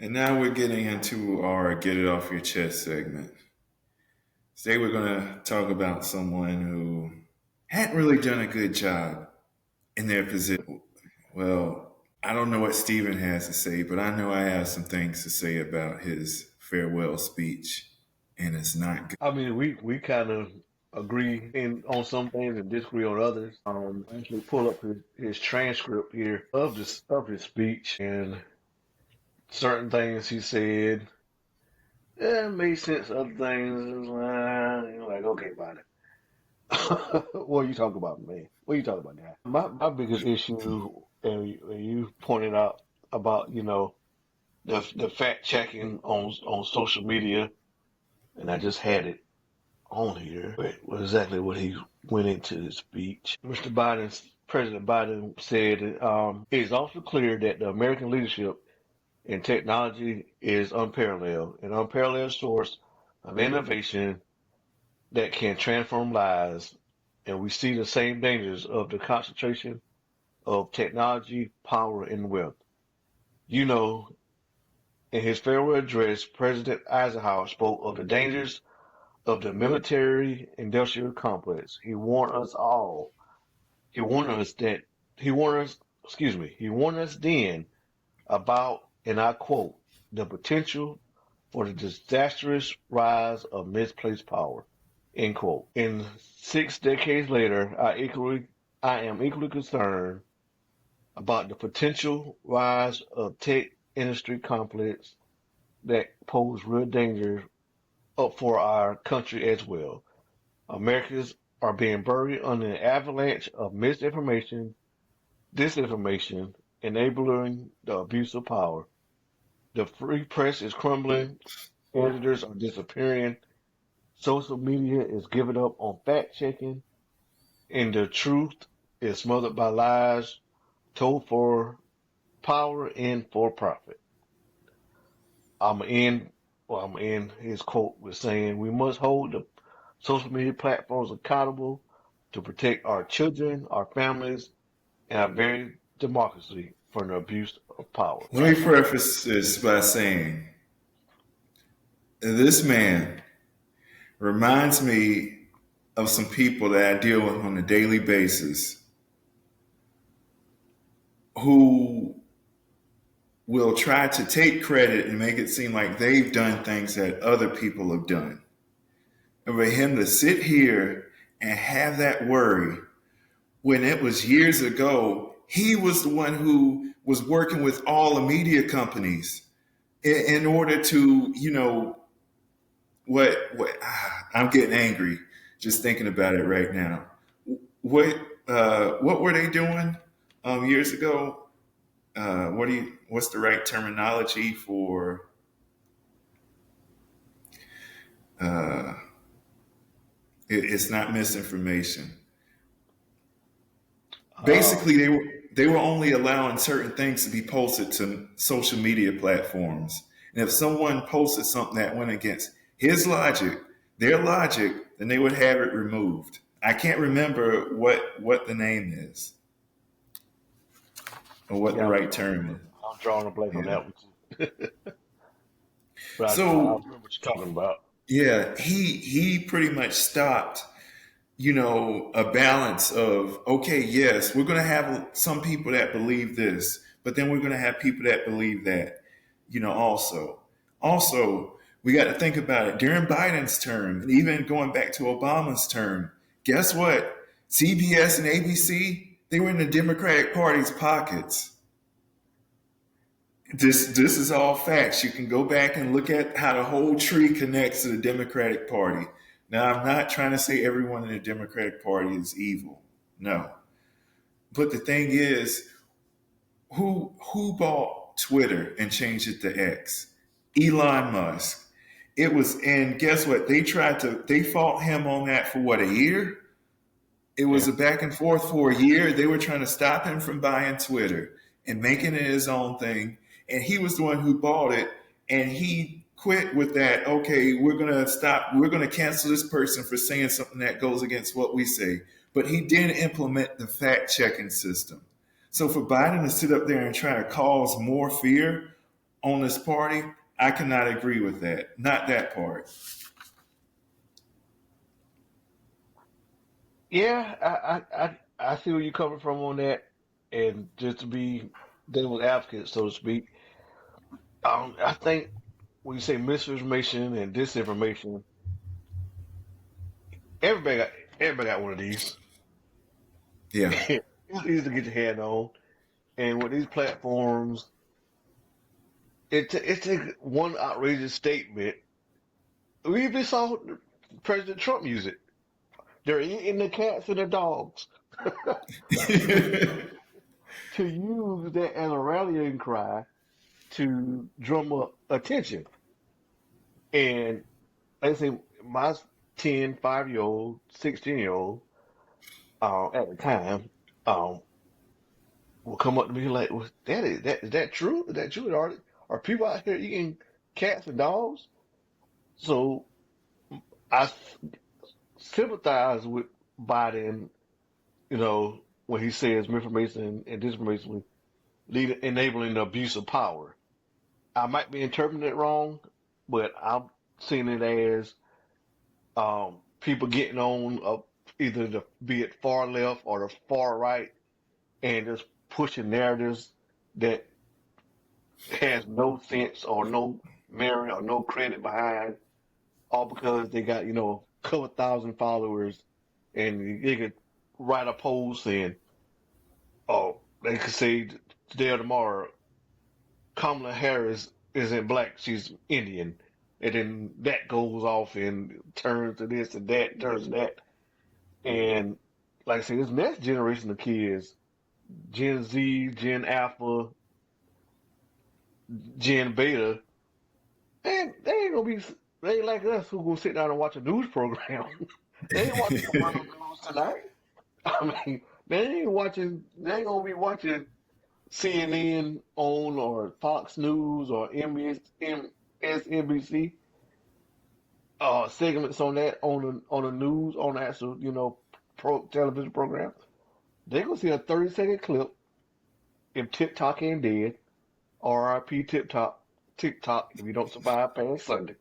And now we're getting into our Get It Off Your Chest segment. Today we're going to talk about someone who hadn't really done a good job in their position. Well, I don't know what Stephen has to say, but I know I have some things to say about his farewell speech, and it's not good. I mean, we kind of agree in on some things and disagree on others. Actually pull up his transcript here of his speech, and certain things he said, made sense. Other things, it was you're like, okay, about it. What are you talking about, man? What are you talking about, guy? My biggest issue, and you pointed out about the fact checking on social media, and I just had it on here. Wait, what exactly what he went into the speech? President Biden said it is also clear that the American leadership in technology is unparalleled, an unparalleled source of innovation that can transform lives, and we see the same dangers of the concentration of technology, power, and wealth. You know, in his farewell address, President Eisenhower spoke of the dangers of the military-industrial complex. He warned us that he warned us, excuse me, he warned us then about, and I quote, the potential for the disastrous rise of misplaced power, end quote. And 6 decades later, I am equally concerned about the potential rise of tech industry complex that pose real danger up for our country as well. Americans are being buried under an avalanche of misinformation, disinformation, enabling the abuse of power. The free press is crumbling, editors are disappearing, social media is giving up on fact checking, and the truth is smothered by lies told for power and for profit. I'm in I'm in his quote with saying we must hold the social media platforms accountable to protect our children, our families, and our very democracy from the abuse of power. Let me preface this by saying this man reminds me of some people that I deal with on a daily basis who will try to take credit and make it seem like they've done things that other people have done. And for him to sit here and have that worry when it was years ago, he was the one who was working with all the media companies in order to, I'm getting angry just thinking about it right now. What what were they doing years ago? What's the right terminology for uh, it's not misinformation. Uh, Basically, they were only allowing certain things to be posted to social media platforms. And if someone posted something that went against his logic, their logic, then they would have it removed. I can't remember what the name is or what the yeah, right term I'm drawing a blank is. on Yeah. that one too. But I So remember what you're talking about. yeah, he pretty much stopped, a balance of, okay, yes, we're going to have some people that believe this, but then we're going to have people that believe that, also. Also, we got to think about it. During Biden's term, and even going back to Obama's term, guess what? CBS and ABC, they were in the Democratic Party's pockets. This is all facts. You can go back and look at how the whole tree connects to the Democratic Party. Now, I'm not trying to say everyone in the Democratic Party is evil. No. But the thing is, who bought Twitter and changed it to X? Elon Musk. It was, and guess what? They fought him on that for what, a year? It was Yeah. a back and forth for a year. They were trying to stop him from buying Twitter and making it his own thing. And he was the one who bought it. And he quit with that. Okay, we're going to stop. We're going to cancel this person for saying something that goes against what we say. But he did implement the fact checking system. So for Biden to sit up there and try to cause more fear on this party, I cannot agree with that. Not that part. Yeah, I see where you're coming from on that. And just to be devil's advocate, so to speak, I think when you say misinformation and disinformation, everybody got everybody got one of these. Yeah. It's easy to get your hand on. And with these platforms, it takes one outrageous statement. We even saw President Trump use it. They're eating the cats and the dogs. To use that as a rallying cry to drum up attention. And like I say, my 10, 5-year old, 16-year-old, at the time, um, will come up to me like, well, Daddy, is that true? Is that true? Are people out here eating cats and dogs? So I sympathize with Biden, when he says misinformation and disinformation enabling the abuse of power. I might be interpreting it wrong, but I'm seeing it as people getting on either be it far left or the far right and just pushing narratives that has no sense or no merit or no credit behind, all because they got, a couple thousand followers and they could write a post saying, oh, they could say today or tomorrow, Kamala Harris isn't black, she's Indian. And then that goes off and turns to this and that, turns to that. And like I said, this next generation of kids, Gen Z, Gen Alpha, Gen Beta, man, they ain't like us who gonna sit down and watch a news program. They ain't watching the world news tonight. I mean, they ain't gonna be watching CNN on or Fox News or MSNBC segments on that on the news on the actual television program. They gonna see a 30-second clip if TikTok ain't dead. R.I.P. TikTok if you don't survive past Sunday.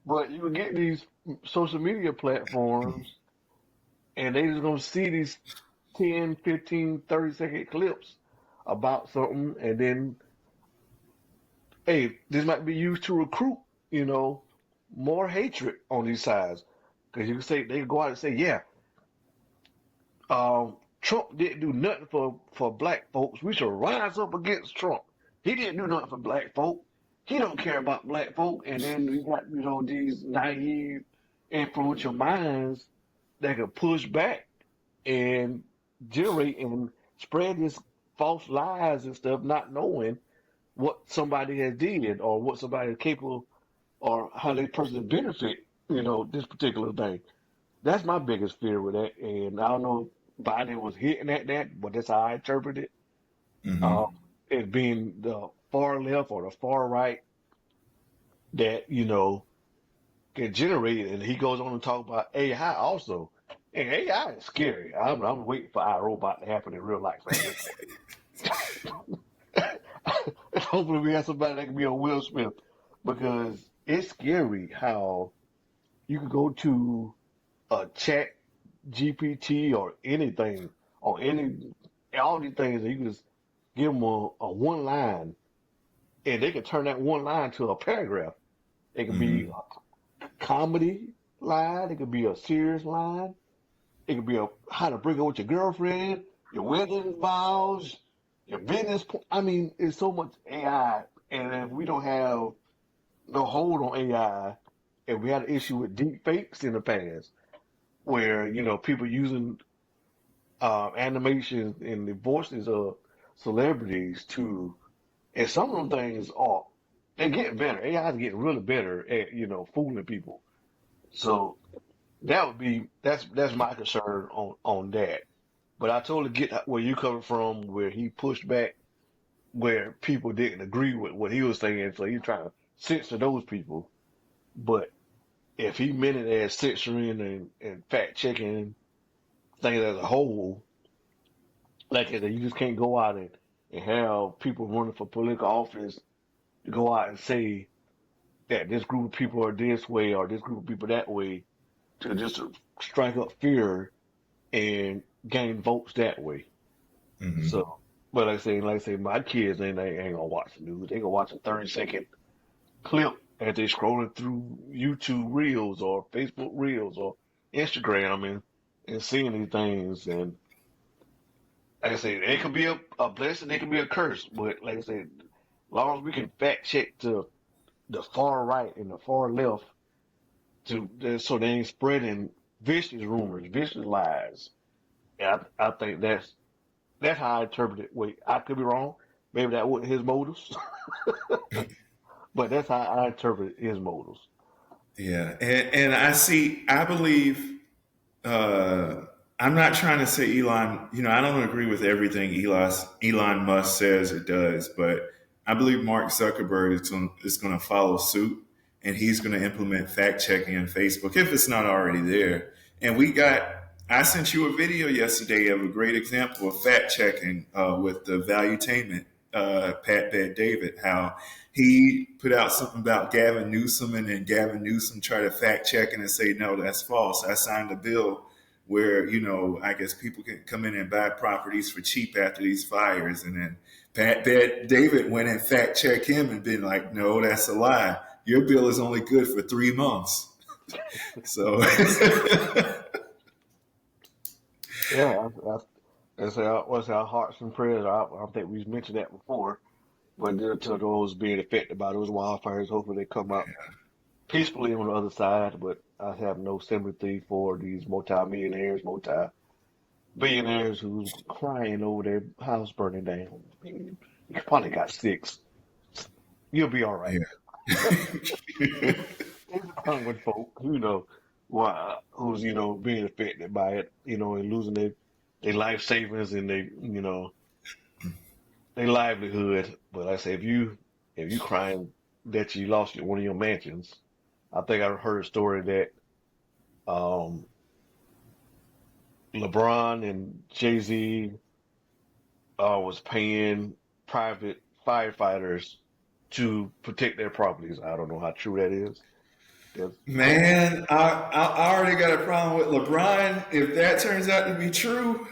But you can get these social media platforms and they just gonna see these 10, 15, 30-second clips about something and then, hey, this might be used to recruit, you know, more hatred on these sides. Because you can say, they can go out and say, yeah, Trump didn't do nothing for black folks. We should rise up against Trump. He didn't do nothing for black folk. He don't care about black folk. And then we got, these naive, influential minds that can push back and generate and spread this false lies and stuff, not knowing what somebody has did or what somebody is capable or how they personally benefit, this particular thing. That's my biggest fear with that. And I don't know if Biden was hitting at that, but that's how I interpret it. Hmm. Uh, it being the far left or the far right that, can generate it. And he goes on to talk about AI also. And AI is scary. I'm waiting for iRobot to happen in real life, man. Hopefully we have somebody that can be a Will Smith because it's scary how you can go to a chat GPT or anything or all these things and you can just give them a one line and they can turn that one line to a paragraph. It could be Hmm. a comedy line. It could be a serious line. It could be how to break up with your girlfriend, your wedding vows, your business. I mean, it's so much AI, and if we don't have no hold on AI, and we had an issue with deep fakes in the past, where people using animations and the voices of celebrities to, and some of them things are they're getting better. AI is getting really better at fooling people. So that's my concern on that. But I totally get where you coming from, where he pushed back, where people didn't agree with what he was saying, so he's trying to censor those people. But if he meant it as censoring and fact checking things as a whole, like I said, you just can't go out and and have people running for political office to go out and say that this group of people are this way or this group of people that way to just strike up fear and gain votes that way. Hmm. So, but like I say, my kids ain't gonna watch the news. They gonna watch a 30-second clip as they scrolling through YouTube Reels or Facebook Reels or Instagram and seeing these things. And like I say, it could be a blessing, it could be a curse. But like I say, as long as we can fact check to the far right and the far left so they ain't spreading vicious rumors, vicious lies. And I think that's how I interpret it. Wait, I could be wrong. Maybe that wasn't his motives, but that's how I interpret his motives. Yeah, and I believe. I'm not trying to say Elon. I don't agree with everything Elon Musk says or does, but I believe Mark Zuckerberg is going to follow suit, and he's going to implement fact checking in Facebook if it's not already there. And I sent you a video yesterday of a great example of fact checking with the Valuetainment, Pat Bet David, how he put out something about Gavin Newsom, and then Gavin Newsom tried to fact check it and say, no, that's false. I signed a bill where, I guess people can come in and buy properties for cheap after these fires. And then Pat Bet David went and fact checked him and been like, no, that's a lie. Your bill is only good for 3 months. So Yeah, that's our hearts and prayers. I think we've mentioned that before. But to those being affected by those wildfires, hopefully they come out peacefully on the other side. But I have no sympathy for these multi-millionaires, multi-billionaires who's crying over their house burning down. You probably got six. You'll be all right. yeah. Common folk, who's being affected by it, and losing their life savings and their livelihood. But like I say, if you crying that you lost one of your mansions, I think I heard a story that um, LeBron and Jay-Z was paying private firefighters to protect their properties. I don't know how true that is. That's, Man, I already got a problem with LeBron. If that turns out to be true,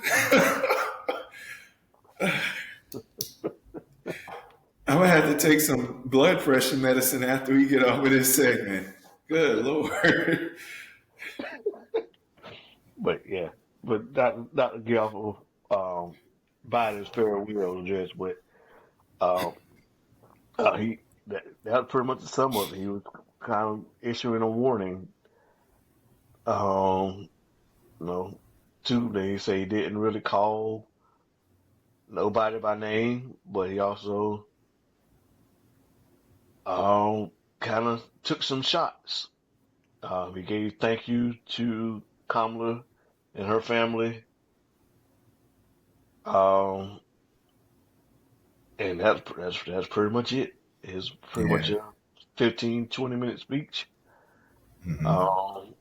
I'm gonna have to take some blood pressure medicine after we get off with this segment. Good Lord. but yeah, but not to get off of Biden's farewell address, but um, he that was pretty much the sum of it. He was kind of issuing a warning. Um, you know, too. They say he didn't really call nobody by name, but he also kind of took some shots. He gave thank you to Kamala and her family. Um, and that's pretty much it. It's pretty much Yeah. a 15, 20-minute speech. Hmm. Um,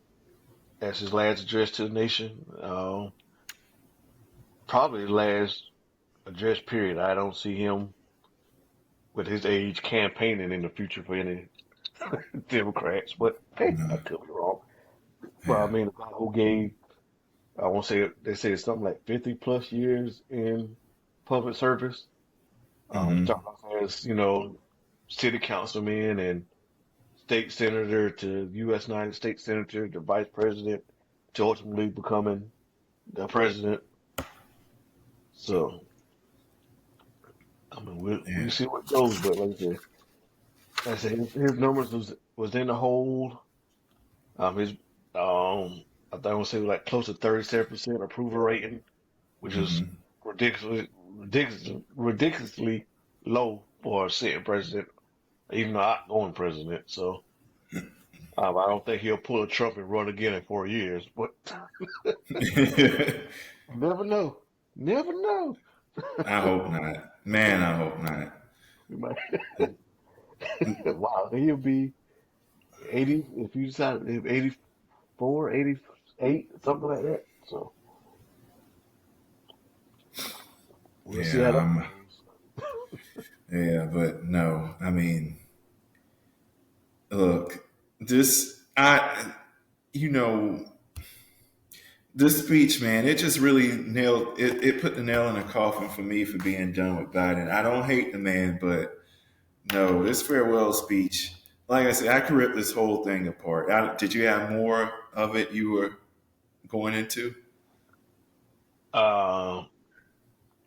that's his last address to the nation. Probably his last address period. I don't see him with his age campaigning in the future for any Democrats, but hey, I No. could be wrong. But I Yeah. mean, the guy who gave, I want to say, they say it's something like 50 plus years in public service. Hmm. Starting off as, city councilman and state senator to U.S. United States senator to vice president to ultimately becoming the president. So, I mean, we Yeah. see what goes, but like I said, his numbers was in the hole. His I think I want to say like close to 37% approval rating, which is Hmm. ridiculously low for a sitting president, even an outgoing president. So I don't think he'll pull a Trump and run again in 4 years. But never know, never know. I hope not. Man, I hope not. We might, wow, he'll be 80 if you decide if 84, 88, something like that. So we'll see Yeah. how that goes. Yeah, but no, I mean, look, this, you know, this speech, man, it just really nailed it. It put the nail in the coffin for me for being done with Biden. I don't hate the man, but no, this farewell speech, like I said, I could rip this whole thing apart. Did you have more of it you were going into? Uh,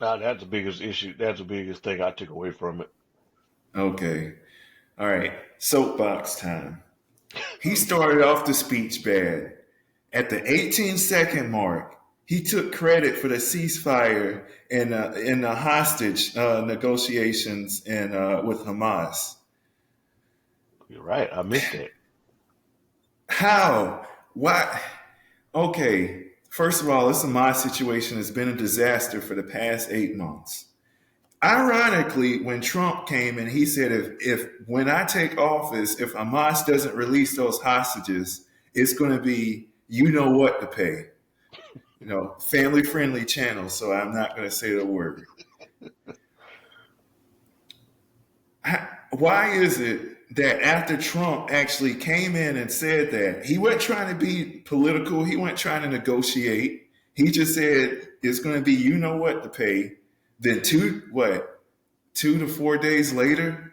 Now that's the biggest issue. That's the biggest thing I took away from it. Okay. All right. Soapbox time. He started off the speech bad. At the 18-second mark, he took credit for the ceasefire and in the hostage negotiations with Hamas. You're right. I missed that. How? Why? Okay. First of all, this Hamas situation has been a disaster for the past 8 months. Ironically, when Trump came and he said, if when I take office, if Hamas doesn't release those hostages, it's going to be you know what to pay. Family friendly channel, so I'm not going to say the word. Why is it that after Trump actually came in and said that, he wasn't trying to be political, he wasn't trying to negotiate, he just said it's going to be you know what to pay. Then 2 to 4 days later,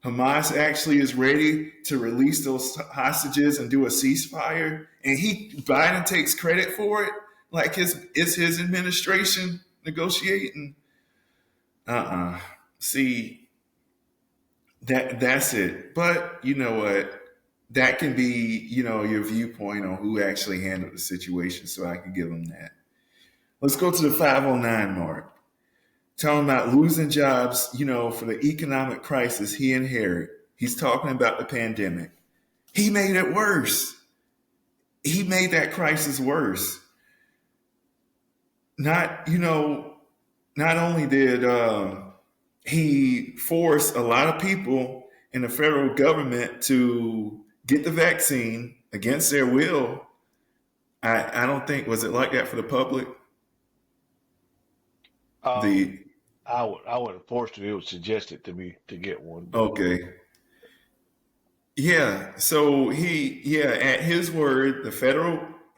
Hamas actually is ready to release those hostages and do a ceasefire, and Biden takes credit for it, like it's his administration negotiating. See, that's it. But you know what? That can be your viewpoint on who actually handled the situation. So I can give them that. Let's go to the 509 mark. Talking about losing jobs, for the economic crisis he inherited. He's talking about the pandemic. He made it worse. He made that crisis worse. Not, not only did he force a lot of people in the federal government to get the vaccine against their will. I don't think, was it like that for the public? Um, The I would have forced it. It was suggested to me to get one, but Okay. Yeah. So at his word,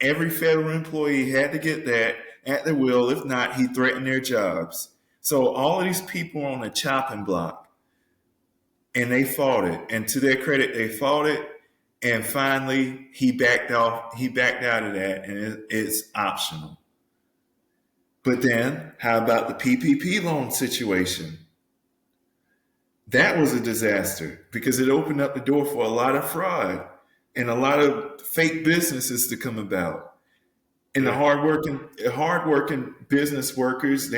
every federal employee had to get that at their will. If not, he threatened their jobs. So all of these people on the chopping block, and they fought it. And to their credit, they fought it. And finally, he backed off. He backed out of that, and it's optional. But then, how about the PPP loan situation? That was a disaster because it opened up the door for a lot of fraud and a lot of fake businesses to come about. And the yeah, hardworking business workers,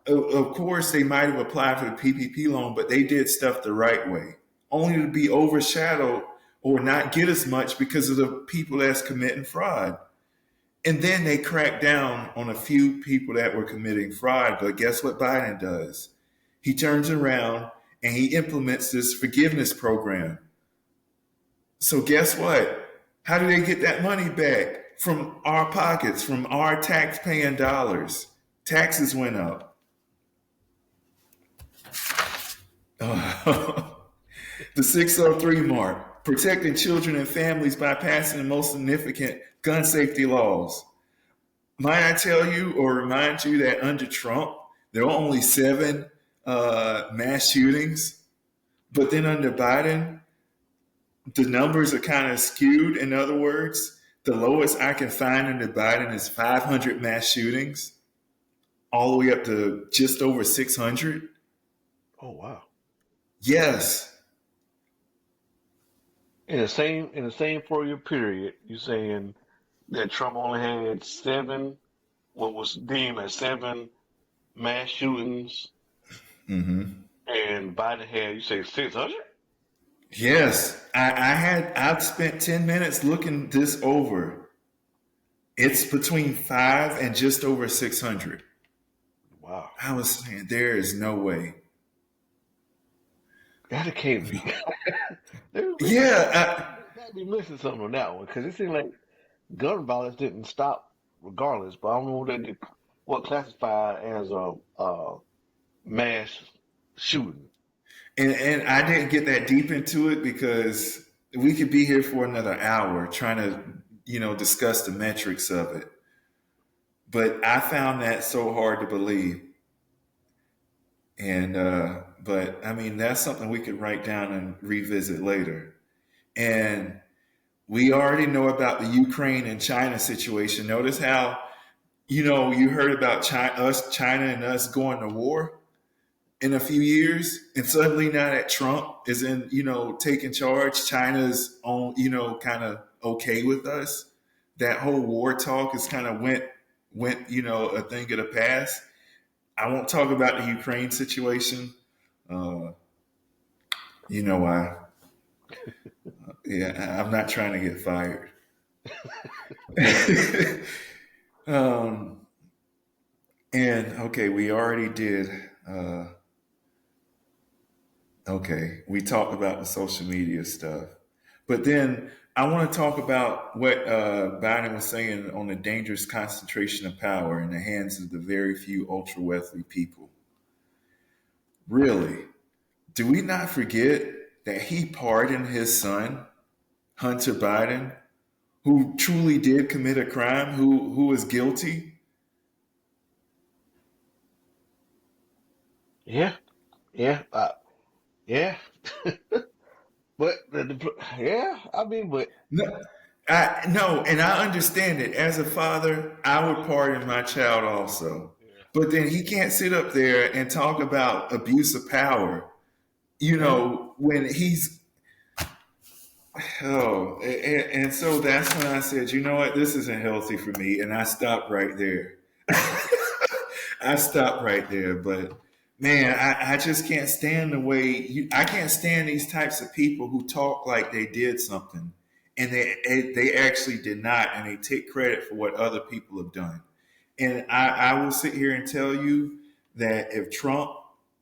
of course they might have applied for the PPP loan, but they did stuff the right way, only to be overshadowed or not get as much because of the people that's committing fraud. And then they cracked down on a few people that were committing fraud. But guess what Biden does? He turns around and he implements this forgiveness program. So guess what? How do they get that money back? From our pockets, from our tax-paying dollars. Taxes went up. The 603 mark, protecting children and families by passing the most significant gun safety laws. Might I tell you or remind you that under Trump, there were only 7 mass shootings, but then under Biden, the numbers are kind of skewed. In other words, the lowest I can find under Biden is 500 mass shootings, all the way up to just over 600. oh wow. Yes, In the same 4 year period, you're saying that Trump only had seven, what was deemed as seven mass shootings, and Biden had, you say, 600? yes. I've spent 10 minutes looking this over. It's between 5 and just over 600. Wow, I was saying there is no way. that can't be. We Yeah, gotta be missing something on that one because it seemed like gun violence didn't stop regardless. But I don't know what classified as a mass shooting. And I didn't get that deep into it because we could be here for another hour trying to, discuss the metrics of it. But I found that so hard to believe. And but I mean that's something we could write down and revisit later. And we already know about the Ukraine and China situation. Notice how, you heard about China and us going to war in a few years, and suddenly now that Trump is in, taking charge, China's on, kind of okay with us. That whole war talk is kind of went, a thing of the past. I won't talk about the Ukraine situation. Uh, you know why? Yeah, I'm not trying to get fired. um, and okay, we already did. Okay, we talked about the social media stuff, but then I want to talk about what Biden was saying on the dangerous concentration of power in the hands of the very few ultra wealthy people. Really, do we not forget that he pardoned his son, Hunter Biden, who truly did commit a crime, who was guilty? Yeah, yeah, yeah. But yeah, I mean, but No, no, and I understand it. As a father, I would pardon my child also. yeah, But then he can't sit up there and talk about abuse of power, yeah, when he's, and so that's when I said, you know what, this isn't healthy for me. And I stopped right there. I stopped right there. But man, I just can't stand the way I can't stand these types of people who talk like they did something and they actually did not, and they take credit for what other people have done. And I will sit here and tell you that if Trump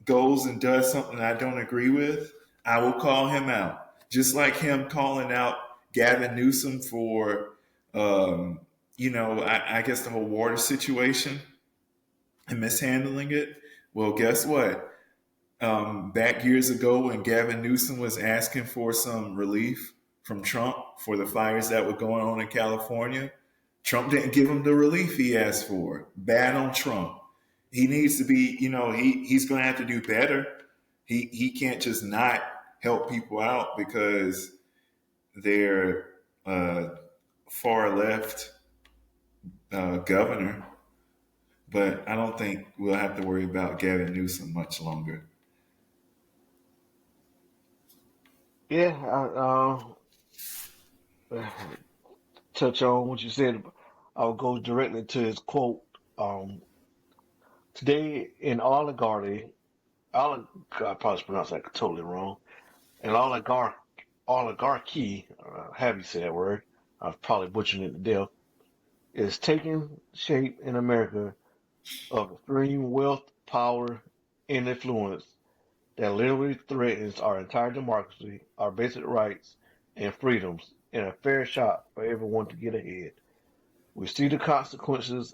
goes and does something I don't agree with, I will call him out. Just like him calling out Gavin Newsom for, I guess the whole water situation and mishandling it. Well, guess what? Back years ago when Gavin Newsom was asking for some relief from Trump for the fires that were going on in California, Trump didn't give him the relief he asked for. Bad on Trump. He needs to be, he's going to have to do better. He can't just not help people out because they're far left governor. But I don't think we'll have to worry about Gavin Newsom much longer. yeah. Touch on what you said. I'll go directly to his quote. Um, Today in I probably pronounced that totally wrong. An oligarchy, have you say that word? I've probably butchered it to death. Is taking shape in America of extreme wealth, power, and influence that literally threatens our entire democracy, our basic rights and freedoms, and a fair shot for everyone to get ahead. We see the consequences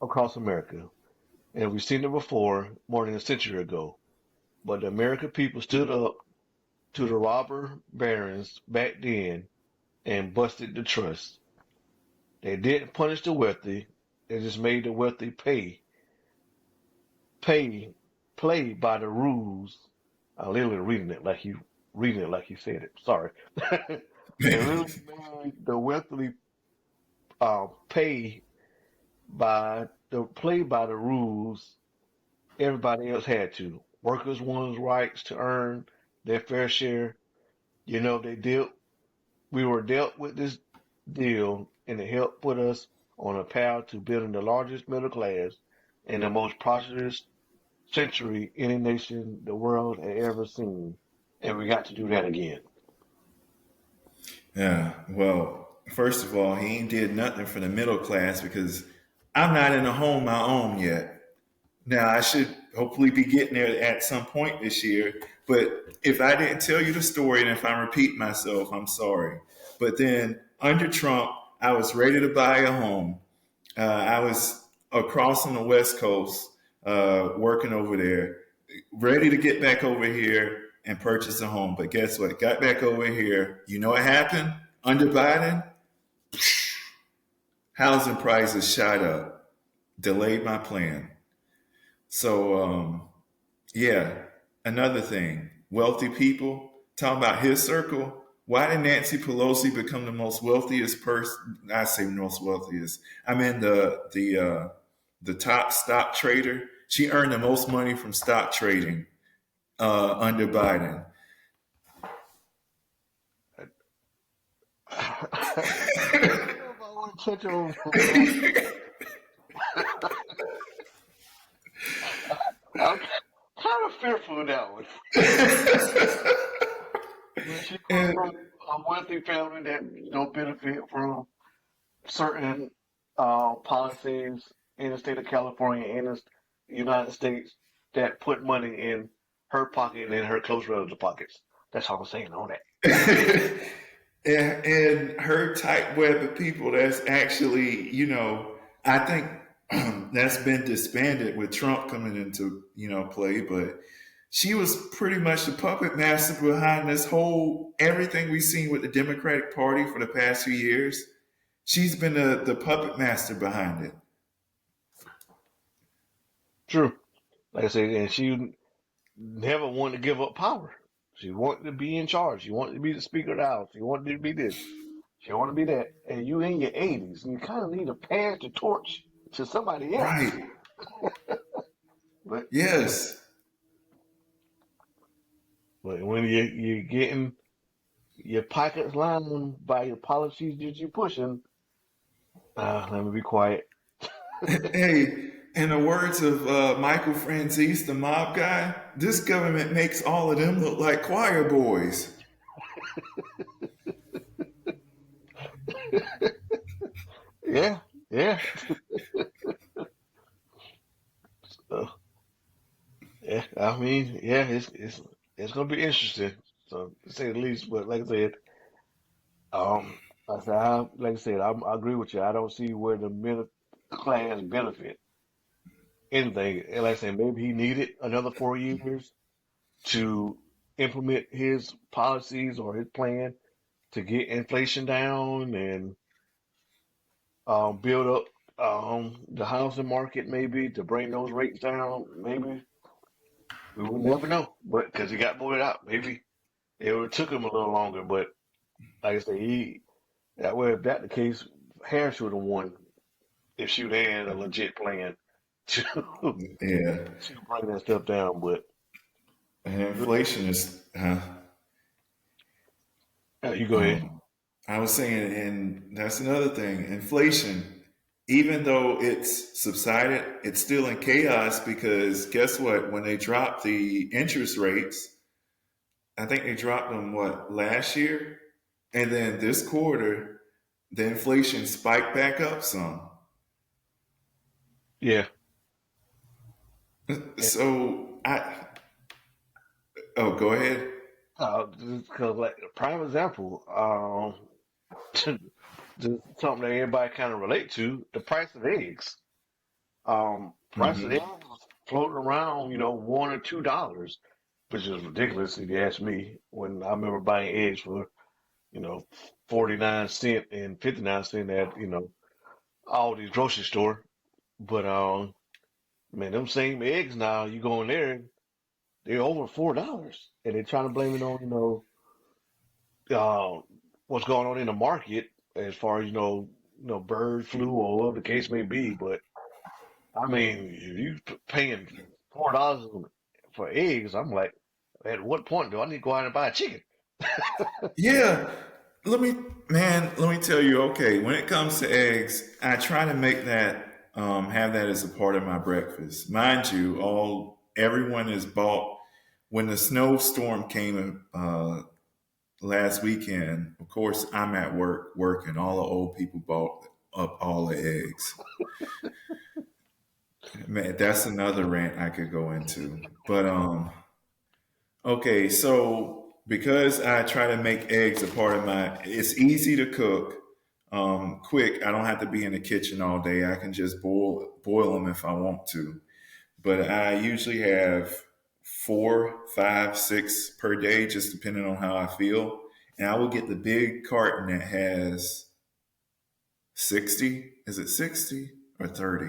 across America, and we've seen it before more than a century ago. But the American people stood up to the robber barons back then and busted the trust. They didn't punish the wealthy, they just made the wealthy pay, play by the rules. I'm literally reading it like you said it. Sorry. They really made the wealthy pay play by the rules everybody else had to. Workers wanted rights to earn their fair share. You know, we were dealt with this deal and it helped put us on a path to building the largest middle class and the most prosperous century any nation the world had ever seen. And we got to do that again. Yeah. Well, first of all, he ain't did nothing for the middle class because I'm not in a home my own yet. Now I should hopefully be getting there at some point this year. But if I didn't tell you the story and if I repeat myself, I'm sorry. But then under Trump, I was ready to buy a home. I was across on the West Coast, working over there. ready to get back over here and purchase a home. But guess what? Got back over here. You know what happened under Biden? Housing prices shot up. Delayed my plan. So, yeah, another thing. Wealthy people, talking about his circle. Why did Nancy Pelosi become the most wealthiest person? I say most wealthiest. I mean the top stock trader. She earned the most money from stock trading under Biden. I don't know if I want to touch on. I'm kind of fearful of that one. When she comes And from a wealthy family that benefit from certain policies in the state of California and the United States that put money in her pocket and in her close relatives' pockets. That's all I'm saying on that. and her type web of people that's actually, I think that's been disbanded with Trump coming into, play, but she was pretty much the puppet master behind this whole everything we've seen with the Democratic Party for the past few years. She's been the puppet master behind it. True. Like I said, and she never wanted to give up power. She wanted to be in charge. She wanted to be the Speaker of the House. She wanted to be this. She wanted to be that. And you in your 80s, and you kind of need to pass the torch to somebody else. Right. But Yes. but when you're getting your pockets lined by your policies that you're pushing, let me be quiet. Hey, in the words of Michael Franzese, the mob guy, this government makes all of them look like choir boys. Yeah, yeah. So, yeah, I mean, yeah, it's gonna be interesting, so to say the least. But like I said, um, I agree with you. I don't see where the middle class benefit anything. And like I said, maybe he needed another 4 years to implement his policies or his plan to get inflation down and build up the housing market, maybe to bring those rates down. Maybe we will never know, but because he got voted out, maybe it would took him a little longer. But like I say, he that way if that the case, Harris would have won if she would had a legit plan to Yeah. to bring that stuff down. But And inflation is, you go ahead. I was saying, and that's another thing. Inflation, even though it's subsided, it's still in chaos because guess what? When they dropped the interest rates, I think they dropped them last year, and then this quarter, the inflation spiked back up some. Yeah, and So oh, go ahead. because like a prime example, something that everybody kind of relate to, the price of eggs. Price of eggs Hmm. was floating around, $1 or $2, which is ridiculous if you ask me. When I remember buying eggs for, you know, 49 cent and 59 cent at, all these grocery store. But man, them same eggs now, you go in there, they're over $4, and they're trying to blame it on, uh, what's going on in the market as far as bird flu or whatever the case may be. But I mean, if you paying $4 for eggs, I'm like, at what point do I need to go out and buy a chicken? Yeah, let me, let me tell you. Okay, when it comes to eggs, I try to make that, have that as a part of my breakfast. Mind you, everyone is bought when the snowstorm came last weekend. Of course, I'm at work working. All the old people bought up all the eggs. Man, that's another rant I could go into. But okay, so because I try to make eggs a part of it's easy to cook, quick. I don't have to be in the kitchen all day. I can just boil them if I want to. But I usually have 4, 5, 6 per day, just depending on how I feel. And I will get the big carton that has 60. Is it 60 or 30?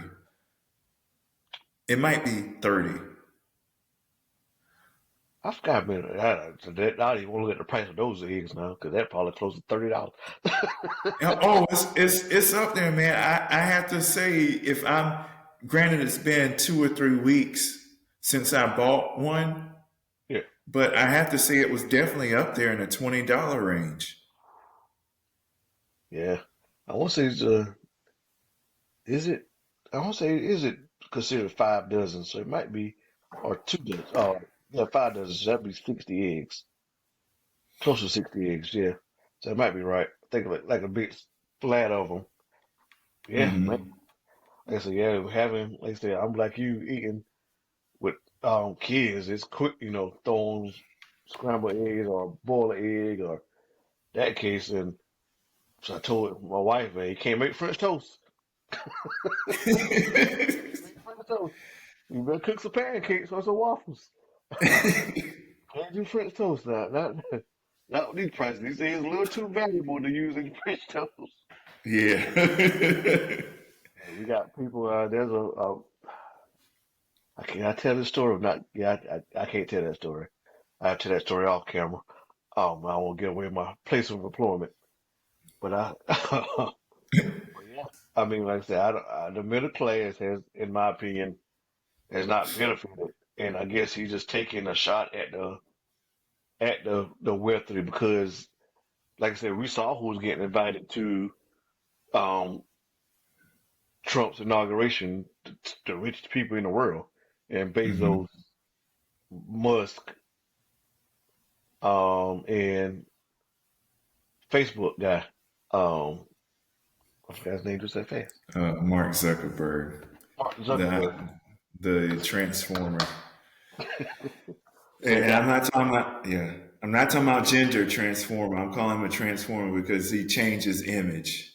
It might be 30. I forgot about that. So that I don't even want to look at the price of those eggs now because that probably close to $30. Oh, it's up there, man. I have to say, if I'm granted, it's been 2 or 3 weeks since I bought one, Yeah, but I have to say it was definitely up there in the $20 range. yeah. I want to say is it? I want to say is it considered 5 dozen? So it might be or 2 dozen. Oh, yeah, 5 dozen. So that'd be 60 eggs, close to 60 eggs. Yeah, so it might be right. Think of it like a big flat of them. Yeah, man. Hmm. Like I said, yeah, having like I said, I'm like you eating with kids. It's quick, throwing scrambled eggs or boiled egg or that case. And so I told my wife, man, you can't make French toast. Can't make French toast. You better cook some pancakes or some waffles. Can't do French toast now. Not with these prices. These things are a little too valuable to use in French toast. Yeah. Yeah, we got people. There's can I tell this story? Or not? Yeah, I can't tell that story. I have to tell that story off camera. I won't give away my place of employment. But but yeah. I mean, like I said, the middle class has, in my opinion, has not benefited, and I guess he's just taking a shot at the wealthy because, like I said, we saw who was getting invited to um Trump's inauguration, the richest people in the world, and Hmm. Bezos, Musk, and Facebook guy. Um, I forgot his name just that fast. Mark Zuckerberg, Mark the Zuckerberg. the transformer. So And got I'm not talking about, yeah, I'm not talking about gender transformer. I'm calling him a transformer because he changed his image.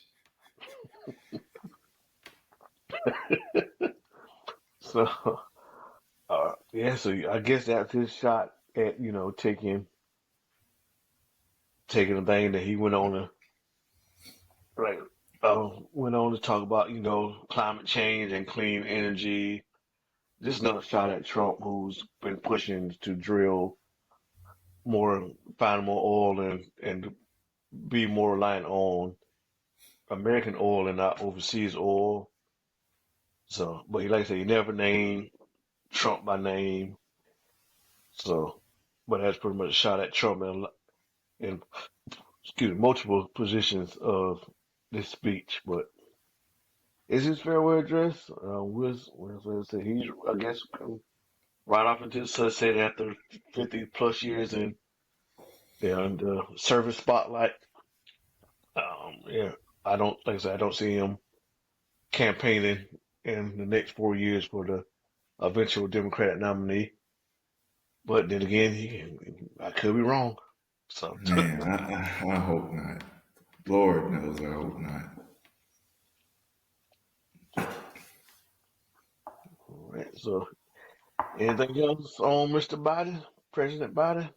so yeah. So I guess that's his shot at taking the thing that he went on to right went on to talk about climate change and clean energy. Just another shot at Trump, who's been pushing to drill more, find more oil and be more reliant on American oil and not overseas oil. So, but he like I said, he never named Trump by name. So, but that's pretty much a shot at Trump in excuse me, multiple positions of this speech. But is his farewell address? We'll say he's I guess right off into the sunset after 50 plus years in the service spotlight. Yeah, I don't like I said, I don't see him campaigning in the next 4 years for the eventual Democratic nominee. But then again, I could be wrong. So, Man, I hope not. Lord knows I hope not. all right. So, anything else on Mr. Biden, President Biden?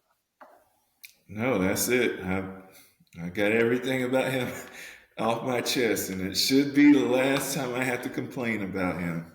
No, that's it. I got everything about him off my chest, and it should be the last time I have to complain about him.